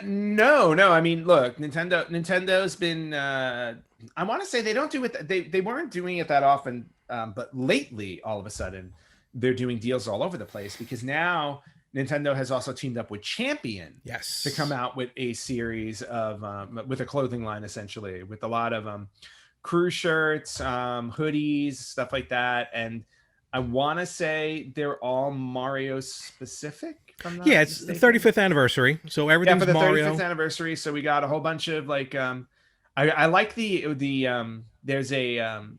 [SPEAKER 2] No. I mean, look, Nintendo's been. I want to say they don't do it. They weren't doing it that often, but lately, all of a sudden, they're doing deals all over the place because now Nintendo has also teamed up with Champion.
[SPEAKER 1] Yes.
[SPEAKER 2] To come out with a series of with a clothing line essentially with a lot of crew shirts, hoodies, stuff like that, and I want to say they're all Mario specific. If I'm not
[SPEAKER 1] it's the
[SPEAKER 2] mistaken.
[SPEAKER 1] 35th anniversary, so everything's
[SPEAKER 2] for the
[SPEAKER 1] Mario.
[SPEAKER 2] 35th anniversary. So we got a whole bunch of like I like the there's a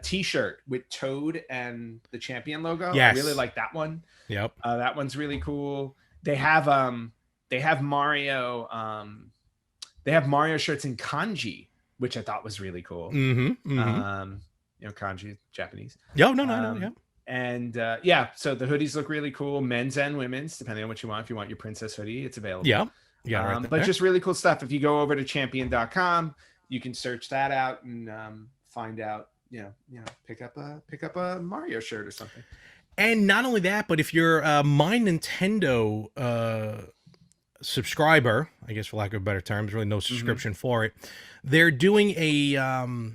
[SPEAKER 2] t-shirt with Toad and the Champion logo.
[SPEAKER 1] Yes.
[SPEAKER 2] I really like that one.
[SPEAKER 1] Yep.
[SPEAKER 2] That one's really cool. They have Mario shirts in kanji, which I thought was really cool. Kanji, Japanese.
[SPEAKER 1] No. Yeah.
[SPEAKER 2] And so the hoodies look really cool, men's and women's, depending on what you want. If you want your princess hoodie, it's available.
[SPEAKER 1] Yeah. Yeah. Right
[SPEAKER 2] but just really cool stuff. If you go over to champion.com, you can search that out and find out, pick up a Mario shirt or something.
[SPEAKER 1] And not only that, but if you're a My Nintendo subscriber, I guess for lack of better terms, really no subscription for it, they're doing a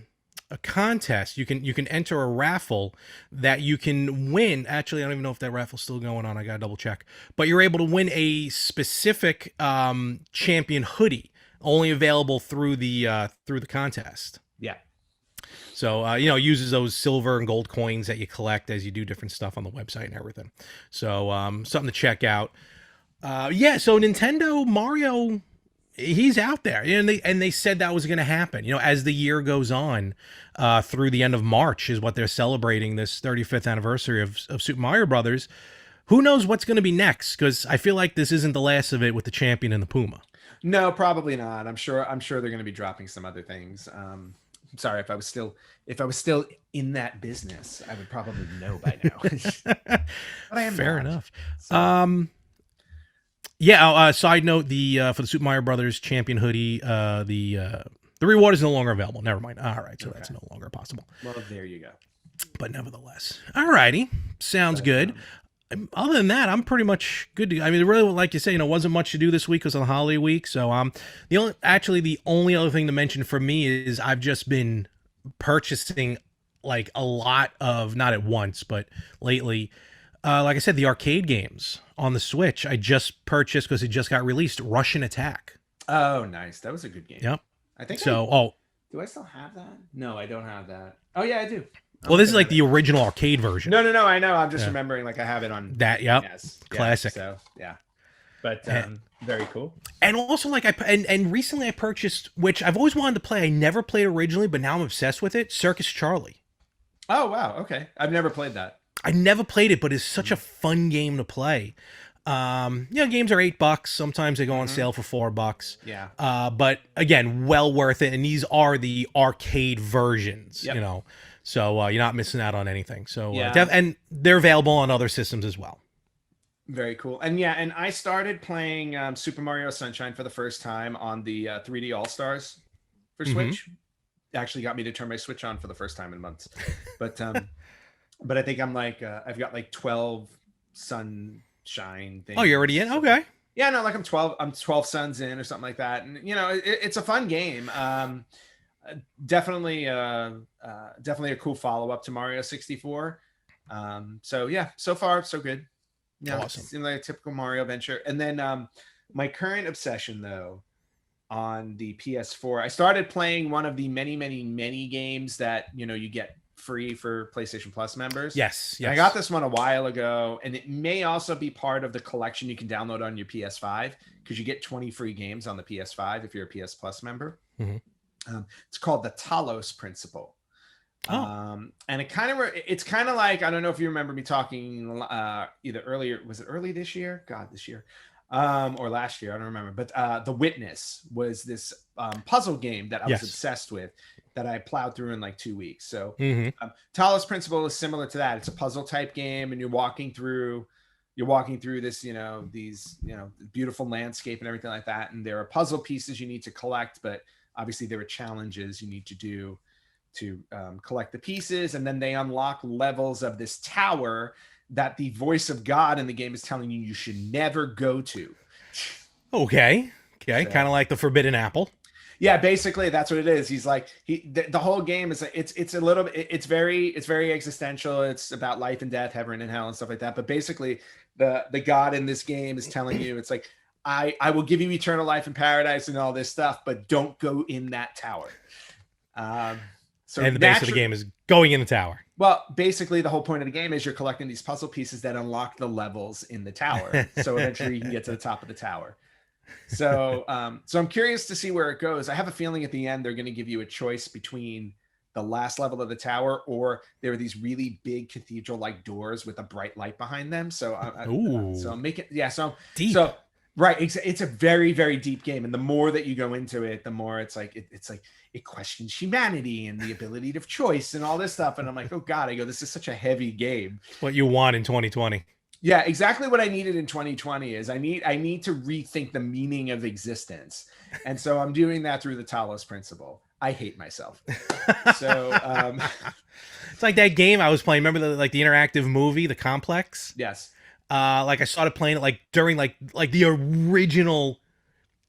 [SPEAKER 1] contest. You can enter a raffle that you can win. Actually, I don't even know if that raffle's still going on. I gotta double check. But you're able to win a specific Champion hoodie, only available through the contest.
[SPEAKER 2] Yeah.
[SPEAKER 1] So, uses those silver and gold coins that you collect as you do different stuff on the website and everything. So, something to check out. So Nintendo Mario, he's out there. And they said that was going to happen. As the year goes on, through the end of March is what they're celebrating, this 35th anniversary of Super Mario Brothers. Who knows what's going to be next? Because I feel like this isn't the last of it with the Champion and the Puma.
[SPEAKER 2] No, probably not. I'm sure they're going to be dropping some other things. Sorry, if I was still in that business, I would probably know by now. But I am
[SPEAKER 1] fair
[SPEAKER 2] not.
[SPEAKER 1] enough.
[SPEAKER 2] So.
[SPEAKER 1] Side note: for the Super Mario Brothers Champion hoodie, the reward is no longer available. Never mind. All right, so that's no longer possible.
[SPEAKER 2] Well, there you go.
[SPEAKER 1] But nevertheless, all righty, sounds good. Other than that, I'm pretty much good to. I mean, really, like you say, wasn't much to do this week because of the holiday week. So, the only other thing to mention for me is I've just been purchasing like a lot of, not at once, but lately, like I said, the arcade games on the Switch. I just purchased because it just got released. Russian Attack.
[SPEAKER 2] Oh, nice. That was a good game.
[SPEAKER 1] Yep.
[SPEAKER 2] I think
[SPEAKER 1] so.
[SPEAKER 2] Do I still have that? No, I don't have that. Oh yeah, I do.
[SPEAKER 1] Well, this is like the original arcade version.
[SPEAKER 2] No, I know. I'm just remembering like I have it on
[SPEAKER 1] that. Yep.
[SPEAKER 2] Yes.
[SPEAKER 1] Classic.
[SPEAKER 2] So yeah, but very cool.
[SPEAKER 1] And also like and recently I purchased, which I've always wanted to play. I never played originally, but now I'm obsessed with it. Circus Charlie.
[SPEAKER 2] Oh wow. Okay. I've never played that.
[SPEAKER 1] I never played it, but it's such a fun game to play. Games are $8. Sometimes they go on sale for $4.
[SPEAKER 2] Yeah.
[SPEAKER 1] But again, well worth it. And these are the arcade versions, So you're not missing out on anything. So and they're available on other systems as well.
[SPEAKER 2] Very cool. And and I started playing Super Mario Sunshine for the first time on the 3D All Stars for Switch. Actually got me to turn my Switch on for the first time in months. But but I think I'm like I've got like 12 Sunshine things.
[SPEAKER 1] Oh, you're already in? Okay.
[SPEAKER 2] Yeah, no, like I'm 12 suns in or something like that. And it's a fun game. Definitely a cool follow-up to Mario 64. So far so good. Yeah,
[SPEAKER 1] awesome.
[SPEAKER 2] It seemed like a typical Mario adventure. And then my current obsession though on the PS4, I started playing one of the many games that you get free for PlayStation Plus members.
[SPEAKER 1] Yes.
[SPEAKER 2] I got this one a while ago, and it may also be part of the collection you can download on your PS5 because you get 20 free games on the PS5 if you're a PS Plus member. It's called the Talos Principle. And it's kind of like, I don't know if you remember me talking either earlier, was it early this year? God, this year. or last year, I don't remember. But The Witness was this puzzle game that I was obsessed with, that I plowed through in like 2 weeks. So Talos Principle is similar to that. It's a puzzle type game, and you're walking through this, these, beautiful landscape and everything like that. And there are puzzle pieces you need to collect, but obviously there are challenges you need to do to collect the pieces. And then they unlock levels of this tower that the voice of God in the game is telling you should never go to.
[SPEAKER 1] Okay. So, kind of like the Forbidden Apple.
[SPEAKER 2] Yeah, basically that's what it is. He's like, the whole game is, it's a little bit, it's very existential. It's about life and death, heaven and hell and stuff like that. But basically the God in this game is telling you, it's like, I will give you eternal life in paradise and all this stuff, but don't go in that tower. So
[SPEAKER 1] and the base of the game is going in the tower.
[SPEAKER 2] Well, basically the whole point of the game is you're collecting these puzzle pieces that unlock the levels in the tower. So eventually you can get to the top of the tower. So I'm curious to see where it goes. I have a feeling at the end they're going to give you a choice between the last level of the tower, or there are these really big cathedral-like doors with a bright light behind them. So I'm making
[SPEAKER 1] deep.
[SPEAKER 2] So right, it's a very, very deep game, and the more that you go into it, the more it's like it questions humanity and the ability of choice and all this stuff. And I'm like, oh God, this is such a heavy game.
[SPEAKER 1] What you want in 2020.
[SPEAKER 2] Yeah, exactly what I needed in 2020 is I need to rethink the meaning of existence. And so I'm doing that through the Talos Principle. I hate myself. So
[SPEAKER 1] it's like that game I was playing. Remember the interactive movie, The Complex?
[SPEAKER 2] Yes.
[SPEAKER 1] I started playing it like during like the original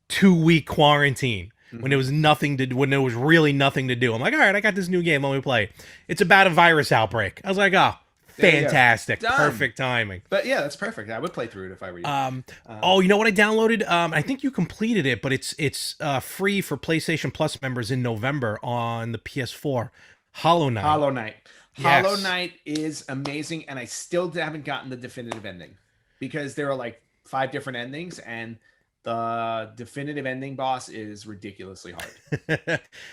[SPEAKER 1] 2-week quarantine. When there was when there was really nothing to do. I'm like, all right, I got this new game. Let me play. It's about a virus outbreak. I was like, oh, fantastic. Perfect timing.
[SPEAKER 2] But yeah, that's perfect. I would play through it if I were you.
[SPEAKER 1] You know what I downloaded? I think you completed it, but it's free for PlayStation Plus members in November on the PS4. Hollow Knight.
[SPEAKER 2] Yes. Hollow Knight is amazing, and I still haven't gotten the definitive ending because there are like 5 different endings, and the definitive ending boss is ridiculously hard.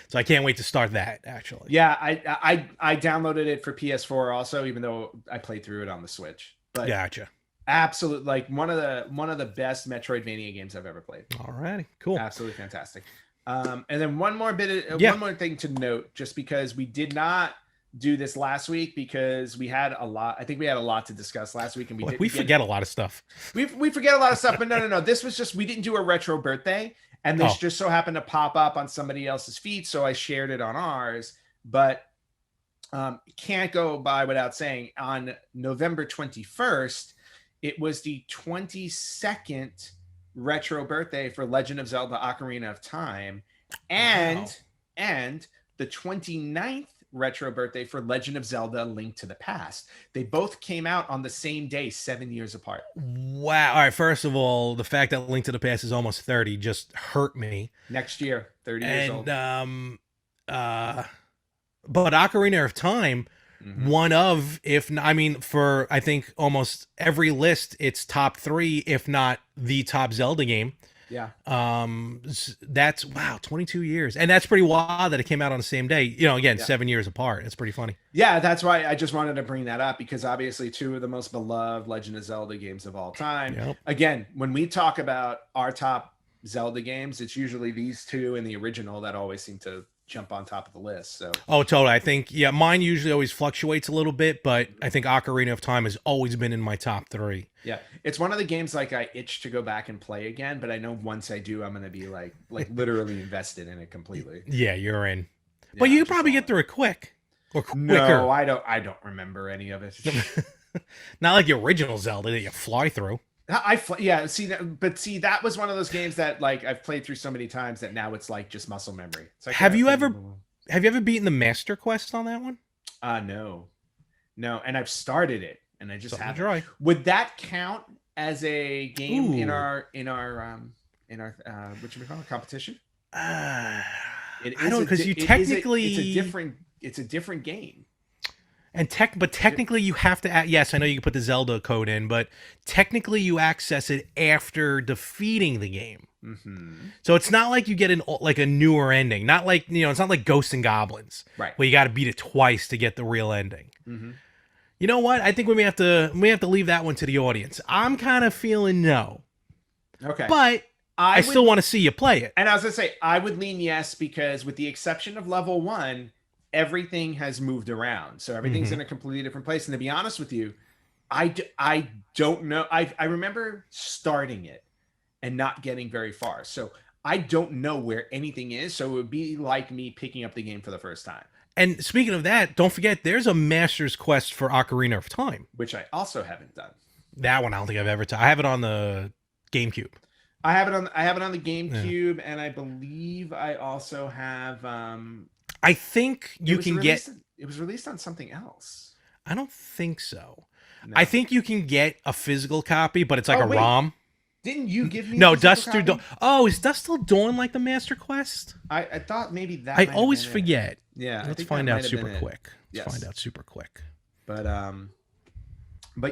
[SPEAKER 1] So I can't wait to start that, actually.
[SPEAKER 2] Yeah, I downloaded it for PS4 also, even though I played through it on the Switch. But
[SPEAKER 1] gotcha.
[SPEAKER 2] Absolutely, like one of the best Metroidvania games I've ever played.
[SPEAKER 1] Alrighty, cool.
[SPEAKER 2] Absolutely fantastic. And then one more thing to note, just because we did not do this last week because we had a lot. I think we had a lot to discuss last week, and
[SPEAKER 1] we forget a lot of stuff.
[SPEAKER 2] We forget a lot of stuff, but no. This was just, we didn't do a retro birthday, and this just so happened to pop up on somebody else's feed, so I shared it on ours. But can't go by without saying, on November 21st, it was the 22nd retro birthday for Legend of Zelda: Ocarina of Time, and the 29th retro birthday for Legend of Zelda: Link to the Past. They both came out on the same day, 7 years apart.
[SPEAKER 1] Wow. All right, first of all, the fact that Link to the Past is almost 30 just hurt me.
[SPEAKER 2] Next year, 30 years old.
[SPEAKER 1] But Ocarina of Time, one of, for I think almost every list, it's top 3, if not the top Zelda game.
[SPEAKER 2] Yeah.
[SPEAKER 1] That's 22 years. And that's pretty wild that it came out on the same day. 7 years apart. It's pretty funny.
[SPEAKER 2] Yeah, that's why I just wanted to bring that up, because obviously 2 of the most beloved Legend of Zelda games of all time.
[SPEAKER 1] Yep.
[SPEAKER 2] Again, when we talk about our top Zelda games, it's usually these 2 and the original that always seem to jump on top of the list. So
[SPEAKER 1] totally. I think mine usually always fluctuates a little bit, but I think Ocarina of Time has always been in my top 3.
[SPEAKER 2] Yeah, it's one of the games like I itch to go back and play again, but I know once I do, I'm gonna be like literally invested in it completely.
[SPEAKER 1] Yeah, you're in. Yeah, but you probably get through it quick or quicker.
[SPEAKER 2] No, I don't remember any of it.
[SPEAKER 1] Not like the original Zelda that you fly through.
[SPEAKER 2] That was one of those games that like I've played through so many times that now it's like just muscle memory. It's like,
[SPEAKER 1] have you ever beaten the Master Quest on that one?
[SPEAKER 2] No, and I've started it and I just haven't.
[SPEAKER 1] Try.
[SPEAKER 2] Would that count as a game in our what you call it, competition?
[SPEAKER 1] I don't, because you technically
[SPEAKER 2] it's a different game.
[SPEAKER 1] And technically you have to, yes, I know you can put the Zelda code in, but technically you access it after defeating the game. So it's not like you get a newer ending. Not like, it's not like Ghosts and Goblins,
[SPEAKER 2] right,
[SPEAKER 1] where you got to beat it twice to get the real ending. You know what? I think we may have to leave that one to the audience. I'm kind of feeling no.
[SPEAKER 2] Okay.
[SPEAKER 1] But I still want to see you play it.
[SPEAKER 2] And I was going to say, I would lean yes, because with the exception of level 1, everything has moved around. So everything's in a completely different place. And to be honest with you, I don't know. I remember starting it and not getting very far. So I don't know where anything is. So it would be like me picking up the game for the first time.
[SPEAKER 1] And speaking of that, don't forget, there's a Master's Quest for Ocarina of Time.
[SPEAKER 2] Which I also haven't done.
[SPEAKER 1] That one I don't think I've ever done. I have it on the GameCube.
[SPEAKER 2] I have it on the GameCube, and I believe I also have
[SPEAKER 1] I think you can get
[SPEAKER 2] it was released on something else.
[SPEAKER 1] I don't think so.
[SPEAKER 2] No.
[SPEAKER 1] I think you can get a physical copy, but it's like a
[SPEAKER 2] wait.
[SPEAKER 1] ROM.
[SPEAKER 2] Didn't you give me
[SPEAKER 1] No,
[SPEAKER 2] a
[SPEAKER 1] Dust
[SPEAKER 2] physical
[SPEAKER 1] Through Dawn.
[SPEAKER 2] copy?
[SPEAKER 1] Oh, is Dust Till Dawn like the Master Quest?
[SPEAKER 2] I thought maybe that
[SPEAKER 1] I
[SPEAKER 2] might
[SPEAKER 1] always
[SPEAKER 2] have been
[SPEAKER 1] forget.
[SPEAKER 2] it. Yeah.
[SPEAKER 1] Let's find out super quick. Let's find out super quick.
[SPEAKER 2] But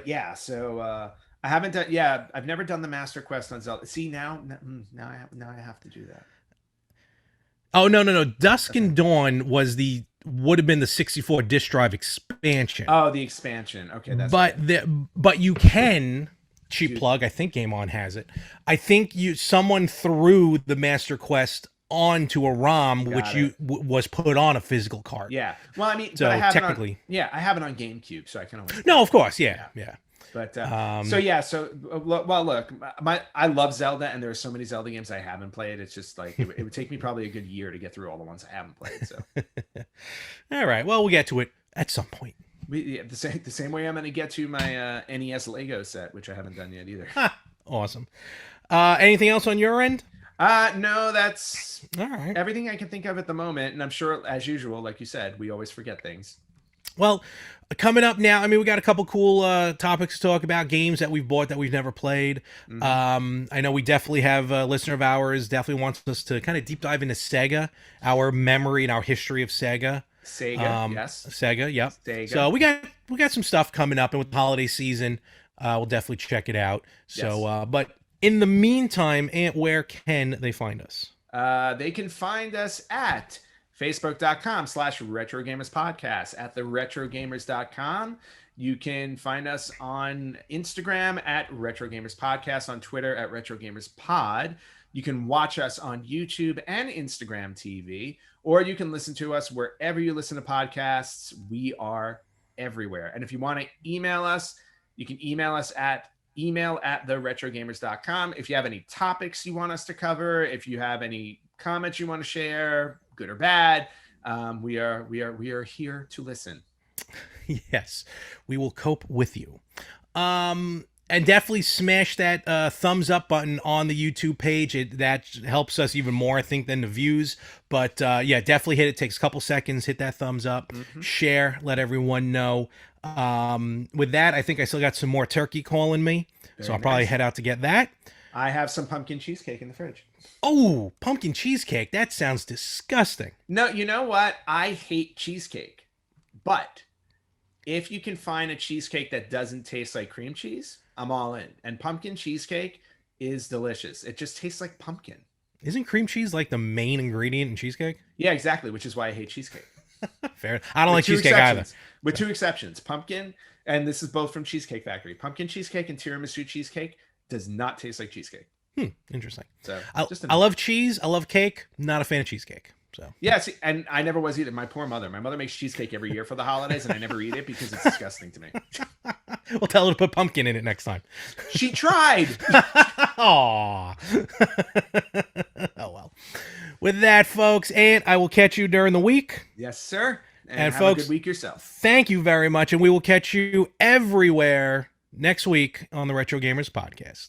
[SPEAKER 2] yeah, so I haven't done. Yeah, I've never done the Master Quest on Zelda. See now I have to do that.
[SPEAKER 1] Oh no! Dusk and Dawn would have been the 64 disc drive expansion.
[SPEAKER 2] Oh, the expansion. Okay, that's.
[SPEAKER 1] But you can cheap plug. I think Game On has it. I think someone threw the Master Quest onto a ROM, which was put on a physical card.
[SPEAKER 2] Yeah. Well, I mean,
[SPEAKER 1] so
[SPEAKER 2] but I have
[SPEAKER 1] technically,
[SPEAKER 2] I have it on GameCube, so I can always.
[SPEAKER 1] No, of course, yeah.
[SPEAKER 2] But look, I love Zelda, and there are so many Zelda games I haven't played. It's just like it would take me probably a good year to get through all the ones I haven't played. So,
[SPEAKER 1] all right, well, we'll get to it at some point.
[SPEAKER 2] The same way I'm going to get to my NES Lego set, which I haven't done yet either.
[SPEAKER 1] Awesome. Anything else on your end?
[SPEAKER 2] No, that's
[SPEAKER 1] all right.
[SPEAKER 2] Everything I can think of at the moment, and I'm sure, as usual, like you said, we always forget things.
[SPEAKER 1] Well, coming up now, I mean, we got a couple cool topics to talk about, games that we've bought that we've never played. I know we definitely have a listener of ours definitely wants us to kind of deep dive into Sega, our memory and our history of Sega.
[SPEAKER 2] Yes.
[SPEAKER 1] Sega, yep.
[SPEAKER 2] Sega.
[SPEAKER 1] So we got some stuff coming up, and with the holiday season, we'll definitely check it out. So, but in the meantime, Ant, where can they find us?
[SPEAKER 2] They can find us at Facebook.com/RetroGamersPodcast, at TheRetroGamers.com. You can find us on Instagram at RetroGamersPodcast, on Twitter at RetroGamersPod. You can watch us on YouTube and Instagram TV, or you can listen to us wherever you listen to podcasts. We are everywhere. And if you want to email us, you can email us at email@theretrogamers.com. If you have any topics you want us to cover, if you have any comments you want to share, good or bad, we are here to listen.
[SPEAKER 1] Yes, we will cope with you. And definitely smash that thumbs up button on the YouTube page. That helps us even more, I think, than the views. But yeah, definitely hit it. It takes a couple seconds. Hit that thumbs up. Share. Let everyone know. With that, I think I still got some more turkey calling me. So I'll probably head out to get that.
[SPEAKER 2] I have some pumpkin cheesecake in the fridge.
[SPEAKER 1] Oh, pumpkin cheesecake. That sounds disgusting.
[SPEAKER 2] No, you know what? I hate cheesecake. But if you can find a cheesecake that doesn't taste like cream cheese, I'm all in. And pumpkin cheesecake is delicious. It just tastes like pumpkin.
[SPEAKER 1] Isn't cream cheese like the main ingredient in cheesecake?
[SPEAKER 2] Yeah, exactly, which is why I hate cheesecake.
[SPEAKER 1] Fair. I don't like cheesecake either.
[SPEAKER 2] With two exceptions. Pumpkin, and this is both from Cheesecake Factory. Pumpkin cheesecake and tiramisu cheesecake does not taste like cheesecake.
[SPEAKER 1] Interesting.
[SPEAKER 2] So
[SPEAKER 1] I love cheese. I love cake. Not a fan of cheesecake. So
[SPEAKER 2] yeah, see, and I never was either. My poor mother. My mother makes cheesecake every year for the holidays, and I never eat it because it's disgusting to me.
[SPEAKER 1] We'll tell her to put pumpkin in it next time.
[SPEAKER 2] She tried.
[SPEAKER 1] Aw. Oh well. With that, folks, and I will catch you during the week.
[SPEAKER 2] Yes, sir.
[SPEAKER 1] And
[SPEAKER 2] have
[SPEAKER 1] folks,
[SPEAKER 2] a good week yourself.
[SPEAKER 1] Thank you very much, and we will catch you everywhere next week on the Retro Gamers Podcast.